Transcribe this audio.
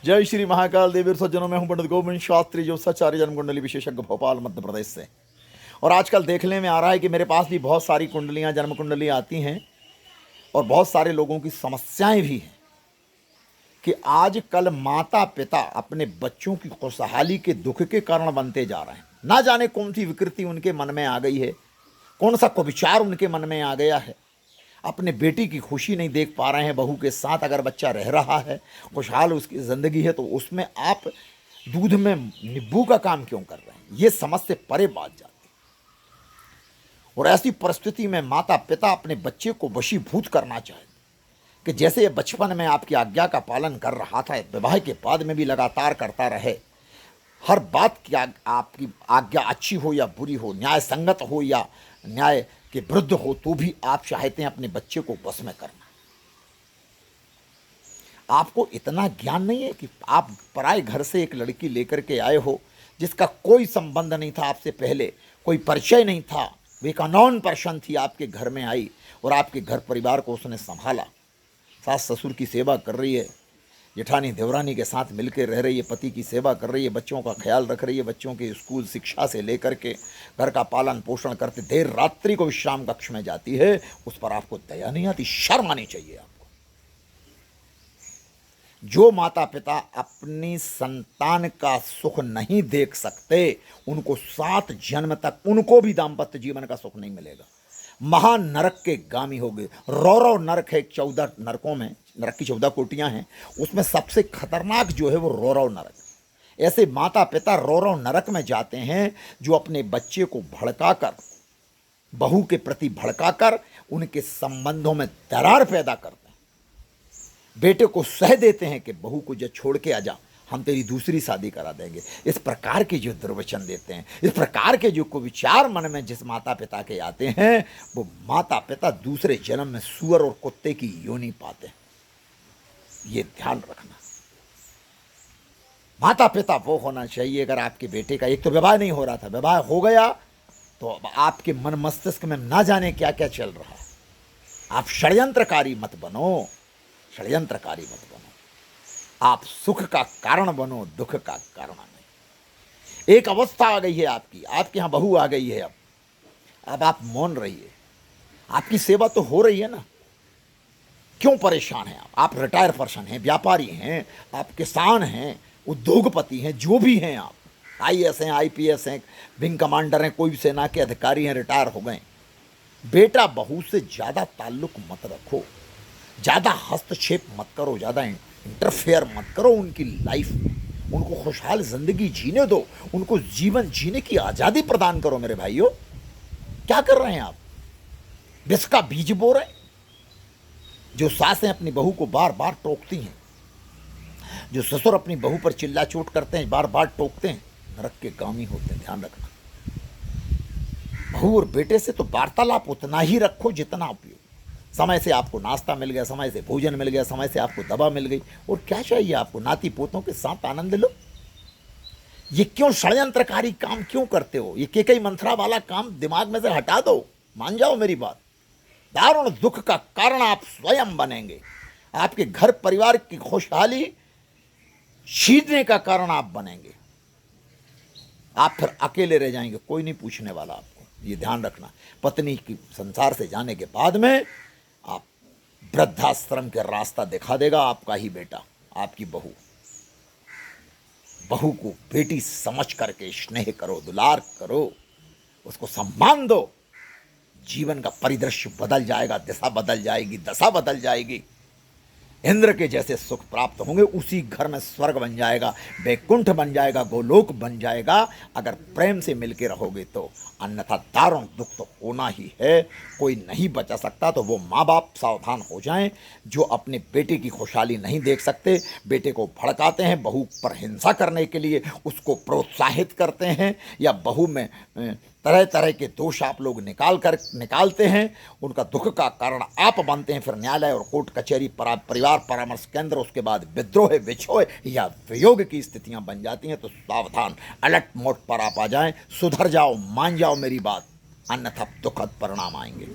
जय श्री महाकाल देवी सज्जनों में हूं पंडित गोविंद शास्त्री ज्योतिषाचार्य जन्म कुंडली विशेषज्ञ भोपाल मध्य प्रदेश से। और आजकल देखने में आ रहा है कि मेरे पास भी बहुत सारी कुंडलियां जन्म कुंडलियां आती हैं और बहुत सारे लोगों की समस्याएं भी हैं कि आजकल माता पिता अपने बच्चों की खुशहाली के दुख के कारण बनते जा रहे हैं। ना जाने कौन सी विकृति उनके मन में आ गई है, कौन सा कुविचार उनके मन में आ गया है। अपने बेटी की खुशी नहीं देख पा रहे हैं, बहू के साथ अगर बच्चा रह रहा है, खुशहाल उसकी ज़िंदगी है, तो उसमें आप दूध में नींबू का काम क्यों कर रहे हैं। ये समझ से परे बात जाती है। और ऐसी परिस्थिति में माता पिता अपने बच्चे को वशीभूत करना चाहते कि जैसे ये बचपन में आपकी आज्ञा का पालन कर रहा था, विवाह के बाद में भी लगातार करता रहे। हर बात की आपकी आज्ञा अच्छी हो या बुरी हो, न्याय संगत हो या न्याय के विरुद्ध हो, तो भी आप चाहते हैं अपने बच्चे को बस में करना। आपको इतना ज्ञान नहीं है कि आप पराए घर से एक लड़की लेकर के आए हो जिसका कोई संबंध नहीं था आपसे, पहले कोई परिचय नहीं था, वो एक अननोन पर्सन थी, आपके घर में आई और आपके घर परिवार को उसने संभाला। सास ससुर की सेवा कर रही है, जेठानी देवरानी के साथ मिलकर रह रही है, पति की सेवा कर रही है, बच्चों का ख्याल रख रही है, बच्चों के स्कूल शिक्षा से लेकर के घर का पालन पोषण करते, देर रात्रि को विश्राम कक्ष में जाती है। उस पर आपको दया नहीं आती, शर्म आनी चाहिए आपको। जो माता पिता अपनी संतान का सुख नहीं देख सकते, उनको 7 जन्म तक उनको भी दाम्पत्य जीवन का सुख नहीं मिलेगा। महान नरक के गामी हो गए। रौरव नरक है, 14 नरकों में, नरक की 14 कोटियां हैं, उसमें सबसे खतरनाक जो है वो रौरव नरक। ऐसे माता पिता रौरव नरक में जाते हैं जो अपने बच्चे को भड़काकर, बहू के प्रति भड़काकर उनके संबंधों में दरार पैदा करते हैं। बेटे को सह देते हैं कि बहू को जो छोड़ के आ जा, हम तेरी दूसरी शादी करा देंगे। इस प्रकार के जो दुर्वचन देते हैं, इस प्रकार के जो कुविचार मन में जिस माता पिता के आते हैं, वो माता पिता दूसरे जन्म में सुअर और कुत्ते की योनि पाते हैं। ये ध्यान रखना। माता पिता वो होना चाहिए, अगर आपके बेटे का एक तो विवाह नहीं हो रहा था, विवाह हो गया तो अब आपके मन मस्तिष्क में ना जाने क्या क्या चल रहा है। आप षड्यंत्रकारी मत बनो, षड्यंत्रकारी मत बनो। आप सुख का कारण बनो, दुख का कारण नहीं। एक अवस्था आ गई है आपकी, आपके यहाँ बहू आ गई है, अब आप मौन रहिए। आपकी सेवा तो हो रही है ना, क्यों परेशान हैं आप रिटायर पर्सन हैं, व्यापारी हैं, आप किसान हैं, उद्योगपति हैं, जो भी हैं आप, आईएएस हैं, आईपीएस हैं, विंग कमांडर हैं, कोई भी सेना के अधिकारी हैं, रिटायर हो गए। बेटा बहू से ज़्यादा ताल्लुक मत रखो, ज़्यादा हस्तक्षेप मत करो, ज़्यादा इंटरफेयर मत करो उनकी लाइफ में। उनको खुशहाल ज़िंदगी जीने दो, उनको जीवन जीने की आज़ादी प्रदान करो। मेरे भाइयों, क्या कर रहे हैं आप? विष का बीज बो रहे हैं। जो सासें अपनी बहू को बार बार टोकती हैं, जो ससुर अपनी बहू पर चिल्ला चोट करते हैं, बार बार टोकते हैं, नरक के गामी होते हैं। ध्यान रखना। बहू और बेटे से तो वार्तालाप उतना ही रखो जितना उपयोग। समय से आपको नाश्ता मिल गया, समय से भोजन मिल गया, समय से आपको दवा मिल गई, और क्या चाहिए आपको? नाती पोतों के साथ आनंद लो। ये क्यों षड्यंत्रकारी काम क्यों करते हो? ये केकई मंत्रा वाला काम दिमाग में से हटा दो। मान जाओ मेरी बात। दारुण दुख का कारण आप स्वयं बनेंगे। आपके घर परिवार की खुशहाली छीनने का कारण आप बनेंगे। आप फिर अकेले रह जाएंगे, कोई नहीं पूछने वाला आपको। ये ध्यान रखना। पत्नी की संसार से जाने के बाद में आप वृद्धाश्रम के रास्ता दिखा देगा आपका ही बेटा, आपकी बहू। बहू को बेटी समझ करके स्नेह करो, दुलार करो, उसको सम्मान दो। जीवन का परिदृश्य बदल जाएगा, दिशा बदल जाएगी, दशा बदल जाएगी। इंद्र के जैसे सुख प्राप्त होंगे, उसी घर में स्वर्ग बन जाएगा, वैकुंठ बन जाएगा, गोलोक बन जाएगा, अगर प्रेम से मिलके रहोगे तो। अन्यथा दारुण दुख तो होना ही है, कोई नहीं बचा सकता। तो वो माँ बाप सावधान हो जाएं जो अपने बेटे की खुशहाली नहीं देख सकते, बेटे को भड़काते हैं, बहू पर हिंसा करने के लिए उसको प्रोत्साहित करते हैं, या बहू में तरह तरह के दोष आप लोग निकालते हैं। उनका दुख का कारण आप बनते हैं। फिर न्यायालय और कोर्ट कचहरी, परिवार परामर्श केंद्र, उसके बाद विद्रोह, विछोह या वियोग की स्थितियां बन जाती हैं। तो सावधान, अलर्ट मोड पर आप आ जाएं, सुधर जाओ, मान जाओ मेरी बात, अन्यथा दुखद परिणाम आएंगे।